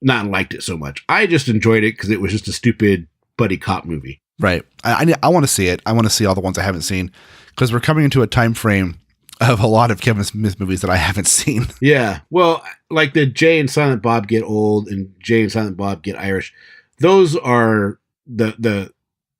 not liked it so much. I just enjoyed it because it was just a stupid buddy cop movie. Right. I want to see it. I want to see all the ones I haven't seen, because we're coming into a time frame of a lot of Kevin Smith movies that I haven't seen. Yeah. Well, like the Jay and Silent Bob Get Old and Jay and Silent Bob Get Irish. Those are the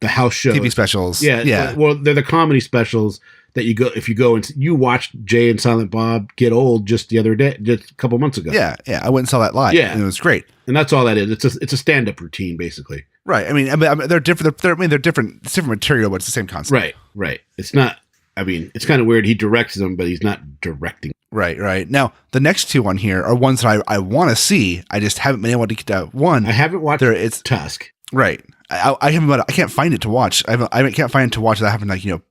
house shows. TV specials. Yeah. Well, they're the comedy specials that if you go and you watched Jay and Silent Bob Get Old just a couple months ago. Yeah. I went and saw that live. Yeah. And it was great. And that's all that is. It's a stand-up routine, basically. Right. I mean, they're different. They're different. It's different material, but it's the same concept. Right. It's not. I mean, it's kind of weird. He directs them, but he's not directing. Right. Now, the next two on here are ones that I want to see. I just haven't been able to get to one. I haven't watched it's Tusk. Right. I haven't. I can't find it to watch. I can't find it to watch. That I haven't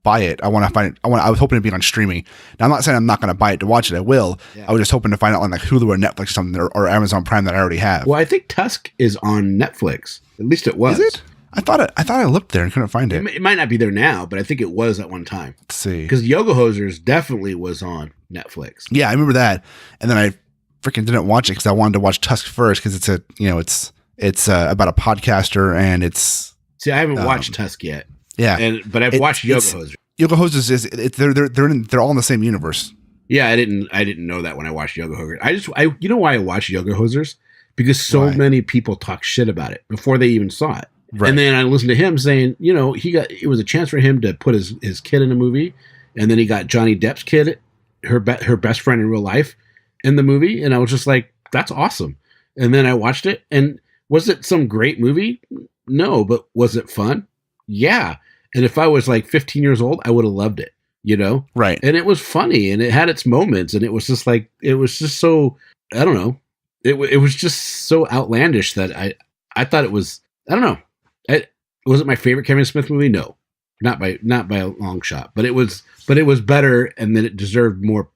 buy it. I want to find it. I was hoping to be on streaming. Now, I'm not saying I'm not going to buy it to watch it. I will. Yeah. I was just hoping to find it on like Hulu or Netflix or something, or Amazon Prime that I already have. Well, I think Tusk is on Netflix. At least it was. Is it? I thought I looked there and couldn't find it. It might not be there now, but I think it was at one time. Let's see. Because Yoga Hosers definitely was on Netflix. Yeah, I remember that. And then I freaking didn't watch it because I wanted to watch Tusk first, because it's about a podcaster, and it's. See, I haven't watched Tusk yet. Yeah, but I've watched Yoga Hosers. Yoga Hosers they're all in the same universe. Yeah, I didn't know that when I watched Yoga Hosers. You know why I watched Yoga Hosers? Because so many people talk shit about it before they even saw it. Right. And then I listened to him saying, it was a chance for him to put his kid in a movie, and then he got Johnny Depp's kid, her best friend in real life, in the movie, and I was just like, that's awesome. And then I watched it, and was it some great movie? No, but was it fun? Yeah. And if I was like 15 years old, I would have loved it, Right. And it was funny, and it had its moments, and it was just so, I don't know. It was just so outlandish that I thought it was, I don't know. Was it my favorite Kevin Smith movie? No, not by a long shot, but it was better, and then it deserved more,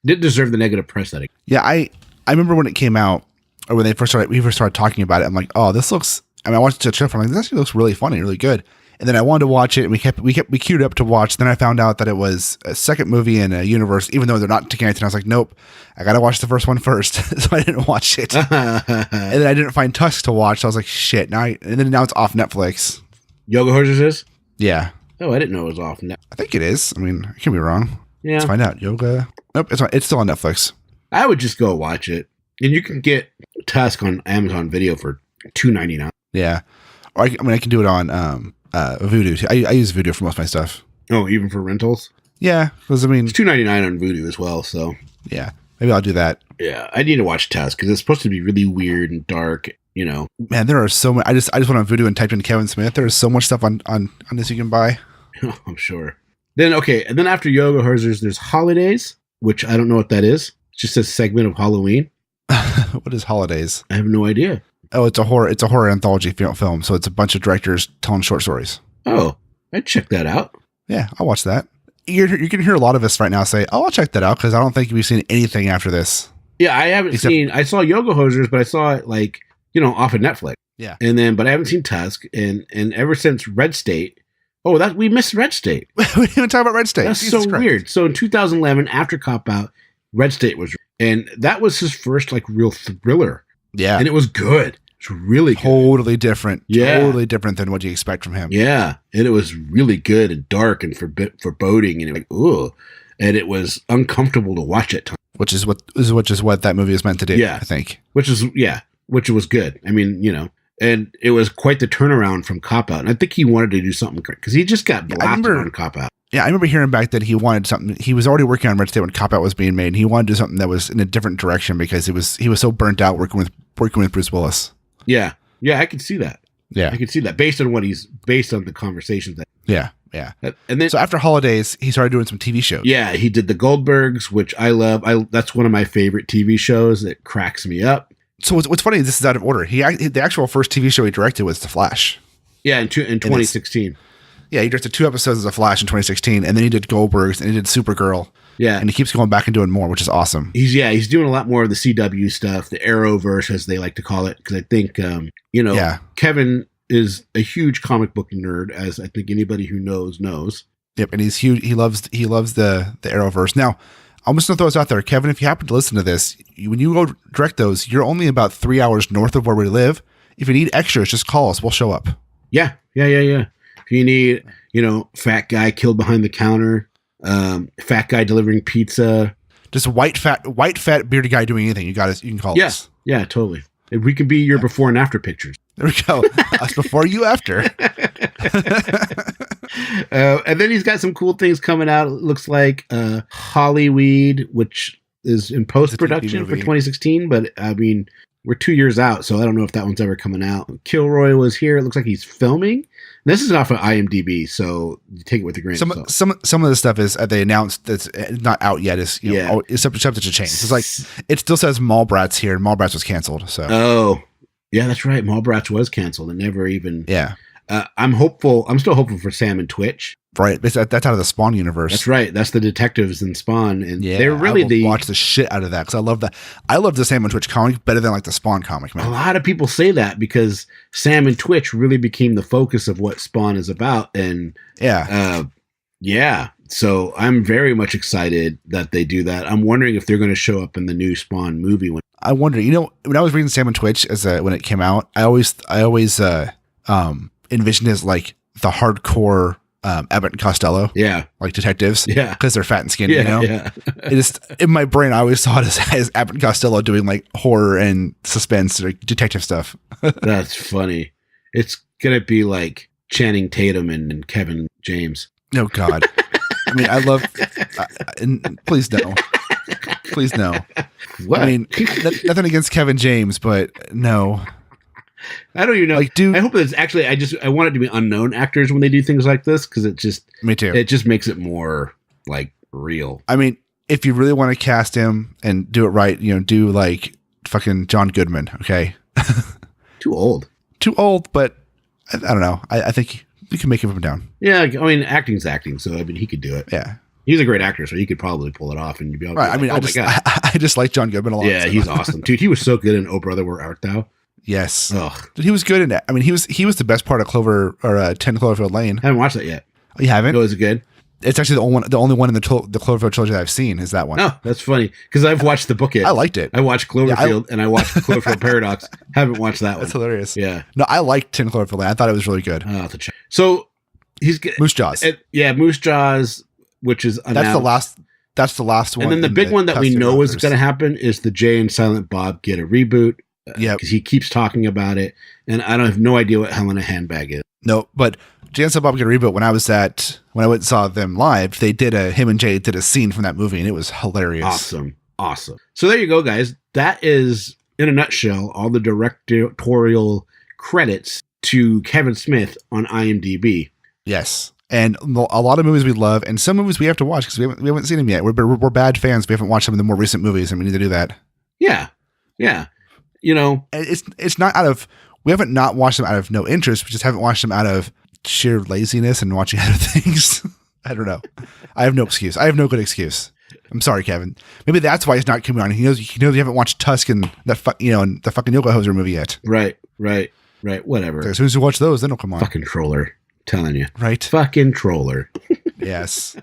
didn't deserve the negative press that it. Yeah. I remember when it came out, or when we first started talking about it, I'm like, oh, this looks, I watched the trailer, I'm like, this actually looks really funny, really good. And then I wanted to watch it, and we queued up to watch. Then I found out that it was a second movie in a universe, even though they're not taking anything. I was like, nope, I got to watch the first one first. So I didn't watch it. And then I didn't find Tusk to watch. So I was like, shit. Now it's off Netflix. Yoga Hosers is? Yeah. Oh, I didn't know it was off Netflix. I think it is. I mean, I can be wrong. Yeah. Let's find out. Yoga. Nope, it's still on Netflix. I would just go watch it. And you can get Tusk on Amazon Video for $2.99. Yeah. Or I can do it on Vudu too. I use Vudu for most of my stuff. Oh, even for rentals? Yeah, because it's $2.99 on Vudu as well. So yeah, maybe I'll do that. Yeah, I need to watch Tusk because it's supposed to be really weird and dark. Man, there are so many. I just went on Vudu and typed in Kevin Smith. There is so much stuff on this you can buy. I'm sure. Then after Yoga Hosers, there's Holidays, which I don't know what that is. It's just a segment of Halloween. What is Holidays? I have no idea. Oh, it's a horror anthology film. So it's a bunch of directors telling short stories. Oh, I'd check that out. Yeah, I'll watch that. You can hear a lot of us right now say, "Oh, I'll check that out," because I don't think we've seen anything after this. Yeah, I haven't seen. I saw Yoga Hosers, but I saw it off of Netflix. Yeah, but I haven't seen Tusk, and ever since Red State. Oh, we missed Red State. We didn't even talk about Red State. That's Jesus so Christ. Weird. So in 2011, after Cop Out, Red State was, and that was his first real thriller. Yeah, and it was good. It's really good. Totally different. Yeah. Totally different than what you expect from him. Yeah. And it was really good and dark and foreboding, and and it was uncomfortable to watch at times. Which is what that movie is meant to do. Yeah. I think. Which was good. I mean, and it was quite the turnaround from Cop Out. And I think he wanted to do something because he just got blasted on Cop Out. Yeah, I remember hearing back that he wanted something. He was already working on Red State when Cop Out was being made. And he wanted to do something that was in a different direction because he was so burnt out working with Bruce Willis. Yeah, I can see that. Yeah, I can see that based on the conversations that. Yeah, Yeah. And then, so after Holidays, he started doing some TV shows. Yeah, he did the Goldbergs, which I love. That's one of my favorite TV shows. That cracks me up. So what's funny is this is out of order. The actual first TV show he directed was The Flash. Yeah, in 2016. Yeah, he directed 2 episodes of The Flash in 2016, and then he did Goldbergs, and he did Supergirl. Yeah. And he keeps going back and doing more, which is awesome. He's doing a lot more of the CW stuff, the Arrowverse, as they like to call it, because I think, Kevin is a huge comic book nerd, as I think anybody who knows. Yep, and he's huge. He loves the Arrowverse. Now, I'm just going to throw this out there. Kevin, if you happen to listen to this, when you go direct those, you're only about 3 hours north of where we live. If you need extras, just call us. We'll show up. Yeah. If you need, fat guy killed behind the counter, fat guy delivering pizza, just white fat bearded guy doing anything, you can call us. Yeah, totally. If we can be your before and after pictures. There we go. Us before, you after. And then he's got some cool things coming out. It looks like Hollyweed, which is in post-production for 2016, but I mean, we're 2 years out, so I don't know if that one's ever coming out. Kilroy was here. It looks like he's filming. This is off of IMDb, so you take it with a grain of salt. Some of the stuff is they announced that's not out yet. Is it's subject to change. It's like it still says Mallrats here, and Mallrats was canceled. So yeah, that's right. Mallrats was canceled and never even. Yeah, I'm hopeful. I'm still hopeful for Sam and Twitch. Right, that's out of the Spawn universe. That's right. That's the detectives in Spawn, and they're really watch the shit out of that because I love that. I love the Sam and Twitch comic better than like the Spawn comic. Man, a lot of people say that because Sam and Twitch really became the focus of what Spawn is about, and So I'm very much excited that they do that. I'm wondering if they're going to show up in the new Spawn movie. I wonder. When I was reading Sam and Twitch when it came out, I always envisioned it as like the hardcore. Abbott and Costello, like detectives, because they're fat and skinny. It just in my brain, I always saw it as Abbott and Costello doing like horror and suspense or detective stuff. That's funny. It's gonna be like Channing Tatum and Kevin James. Oh God, I mean, I love. Please no, please no. What? I mean, nothing against Kevin James, but no. I don't even know. Like, I hope it's actually. I want it to be unknown actors when they do things like this because it just. Me too. It just makes it more like real. I mean, if you really want to cast him and do it right, do like fucking John Goodman. Okay. Too old, but I don't know. I think you can make him down. Yeah, I mean, acting's acting, so I mean, he could do it. Yeah. He's a great actor, so he could probably pull it off, and you'd be able to. Right. I mean, I just like John Goodman a lot. Yeah, he's awesome, dude. He was so good in Oh Brother, Where Art Thou? Yes. Ugh. Dude, he was good in that. I mean, he was the best part of 10 Cloverfield Lane. I haven't watched that yet. Oh, you haven't? No, is it good? It's actually the only one in the Cloverfield trilogy that I've seen is that one. Oh, that's funny because I've watched the book. I liked it. I watched Cloverfield and I watched Cloverfield Paradox. Haven't watched that one. That's hilarious. Yeah. No, I liked 10 Cloverfield Lane. I thought it was really good. Oh, to check. So he's Moose Jaws. Moose Jaws, which is announced. That's the last one. And then the big one that we know is going to happen is the Jay and Silent Bob get a reboot. Yeah, because he keeps talking about it, and I don't have no idea what Hell in a Handbag is. No, but Jay and Silent Bob get a reboot. When I went and saw them live, him and Jay did a scene from that movie, and it was hilarious. Awesome. So there you go, guys. That is, in a nutshell, all the directorial credits to Kevin Smith on IMDb. Yes. And a lot of movies we love, and some movies we have to watch because we haven't seen them yet. We're bad fans. We haven't watched some of the more recent movies, and we need to do that. Yeah. It's not out of, we haven't not watched them out of no interest. We just haven't watched them out of sheer laziness and watching other things. I don't know. I have no excuse. I have no good excuse. I'm sorry, Kevin. Maybe that's why he's not coming on. He knows you haven't watched Tusk and and the fucking Yoga Hoser movie yet. Right. Whatever. So as soon as you watch those, then he'll come on. Fucking troller. Telling you. Right. Fucking troller. Yes.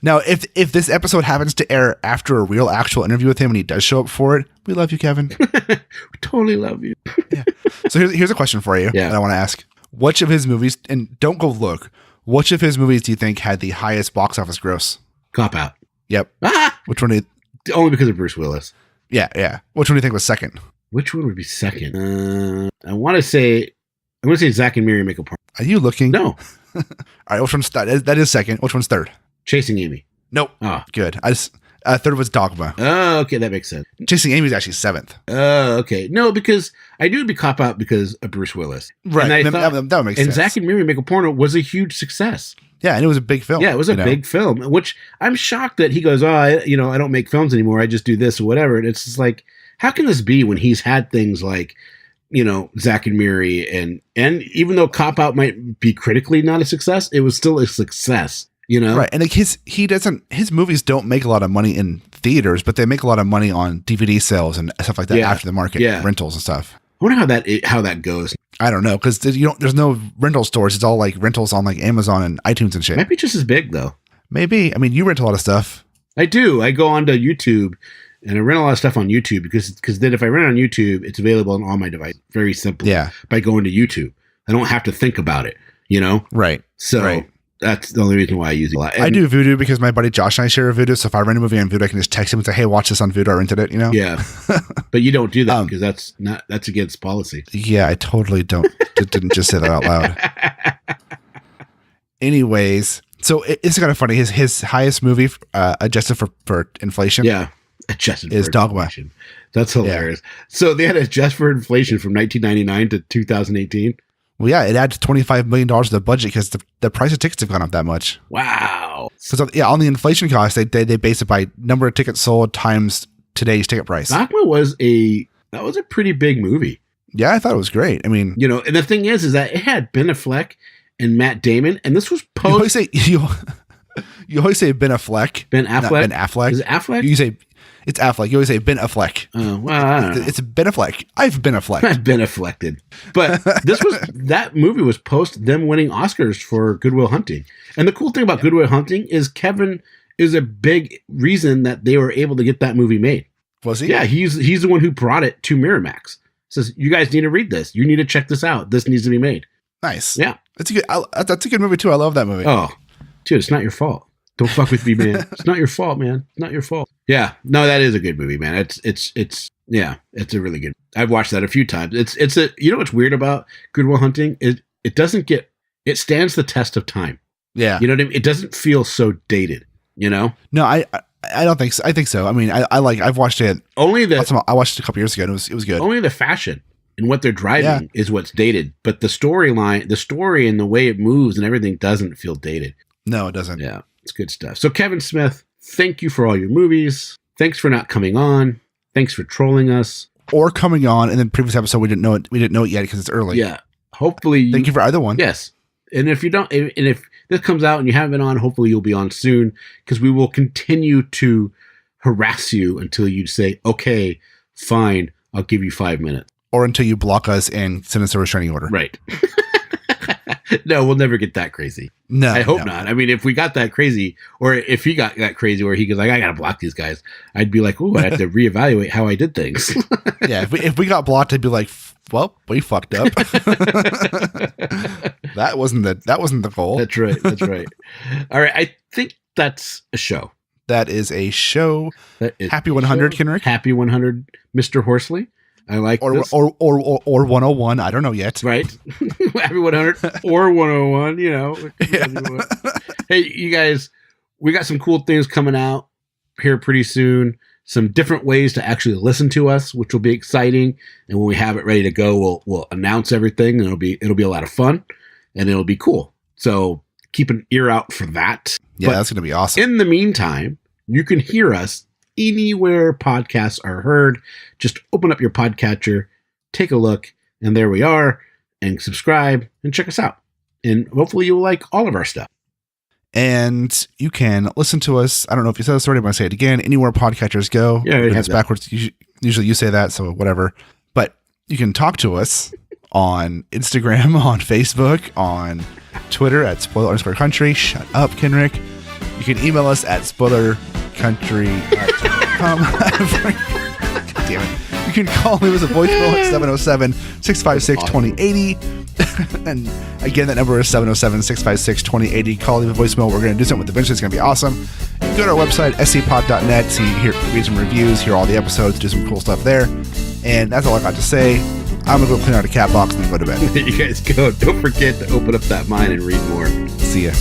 Now, if this episode happens to air after a real actual interview with him and he does show up for it, we love you, Kevin. We totally love you. Yeah. So here's a question for you that I want to ask. Which of his movies, and don't go look, which of his movies do you think had the highest box office gross? Cop Out. Yep. Which one? Only because of Bruce Willis. Yeah. Which one do you think was second? Which one would be second? I want to say Zack and Miri Make a Porno. Are you looking? No. All right, which one's that is second? Which one's third? Chasing Amy. Nope. Oh. Good. Third was Dogma. Oh, okay, that makes sense. Chasing Amy was actually 7th. Oh, okay. No, because I knew it'd be cop out because of Bruce Willis. Right. And that would make sense. And Zack and Miri Make a Porno was a huge success. Yeah, and it was a big film. Yeah, it was a big film, which I'm shocked that he goes, I don't make films anymore. I just do this or whatever. And it's just like, how can this be when he's had things like, Zack and Miri and even though Cop Out might be critically not a success, it was still a success, Right. And like his movies don't make a lot of money in theaters, but they make a lot of money on DVD sales and stuff like that after the market, rentals and stuff. I wonder how that goes. I don't know, because there's no rental stores. It's all like rentals on like Amazon and iTunes and shit. Might be just as big though. Maybe. I mean, you rent a lot of stuff. I do. I go onto YouTube and I rent a lot of stuff on YouTube because then if I rent on YouTube, it's available on all my devices very simply. Yeah. By going to YouTube, I don't have to think about it. Right. So that's the only reason why I use it a lot. And I do Vudu because my buddy Josh and I share a Vudu. So if I rent a movie on Vudu, I can just text him and say, "Hey, watch this on Vudu. I rented it." Yeah. But you don't do that because that's against policy. Yeah, I totally don't. Didn't just say that out loud. Anyways, so it's kind of funny. His highest movie adjusted for inflation. Yeah. Adjusted is for Dogma. Inflation. That's hilarious. Yeah. So they had to adjust for inflation from 1999 to 2018. Well, yeah, it adds $25 million to the budget because the price of tickets have gone up that much. Wow. So on the inflation cost, they base it by number of tickets sold times today's ticket price. Dogma was a pretty big movie. Yeah, I thought it was great. I mean, and the thing is that it had Ben Affleck and Matt Damon, and this was post. You always say Ben Affleck. Ben Affleck. Ben Affleck. Is it Affleck? You say it's Affleck. You always say Ben Affleck. Oh, well, I don't know. It's Ben Affleck. I've been Affleck. I've been afflected. But that movie was post them winning Oscars for Good Will Hunting. And the cool thing about Good Will Hunting is Kevin is a big reason that they were able to get that movie made. Was he? Yeah, he's the one who brought it to Miramax. Says, you guys need to read this. You need to check this out. This needs to be made. Nice. Yeah. That's a good movie too. I love that movie. Oh, dude, it's not your fault. Don't fuck with me, man. It's not your fault, man. It's not your fault. Yeah. No, that is a good movie, man. It's a really good. I've watched that a few times. It's what's weird about Good Will Hunting? It doesn't it stands the test of time. Yeah. You know what I mean? It doesn't feel so dated, No, I don't think so. I think so. I mean, I've watched it. I watched it a couple years ago and it was good. Only the fashion and what they're driving is what's dated, but the story and the way it moves and everything doesn't feel dated. No, it doesn't. Yeah. It's good stuff. So Kevin Smith, thank you for all your movies. Thanks for not coming on. Thanks for trolling us. Or coming on, and then previous episode we didn't know it yet because it's early. Yeah. Hopefully thank you for either one. Yes. And if if this comes out and you haven't been on, hopefully you'll be on soon because we will continue to harass you until you say, okay, fine, I'll give you 5 minutes. Or until you block us and send us a restraining order. Right. No, we'll never get that crazy. No, I hope not. I mean, if we got that crazy, or if he got that crazy where he goes like, I got to block these guys, I'd be like, oh, I have to reevaluate how I did things. Yeah, if we got blocked, I'd be like, well, we fucked up. That wasn't the goal. That's right. All right, I think that's a show. That is a show. That is Happy 100, Kenric. Happy 100, Mr. Horsley. I like this. Or 101. I don't know yet. Right. Happy 100 or 101, Yeah. Hey, you guys, we got some cool things coming out here pretty soon. Some different ways to actually listen to us, which will be exciting. And when we have it ready to go, we'll announce everything, and it'll be a lot of fun, and it'll be cool. So keep an ear out for that. Yeah, that's going to be awesome. In the meantime, you can hear us anywhere podcasts are heard. Just open up your podcatcher, take a look, and there we are, and subscribe and check us out. And hopefully you'll like all of our stuff. And you can listen to us. I don't know if you said this already, but I say it again. Anywhere podcatchers go. Yeah, it's backwards. Usually you say that, so whatever. But you can talk to us on Instagram, on Facebook, on Twitter at spoiler_country. Shut up, Kenric. You can email us at spoilercountry@com. God damn it. You can call me with a voicemail at 707-656-2080. And again, that number is 707-656-2080. Call, leave a voicemail. We're going to do something with eventually. It's going to be awesome. You can go to our website, scpod.net, read some reviews, hear all the episodes, do some cool stuff there. And that's all I got to say. I'm going to go clean out a cat box and then go to bed. You guys go. Don't forget to open up that mind and read more. See ya.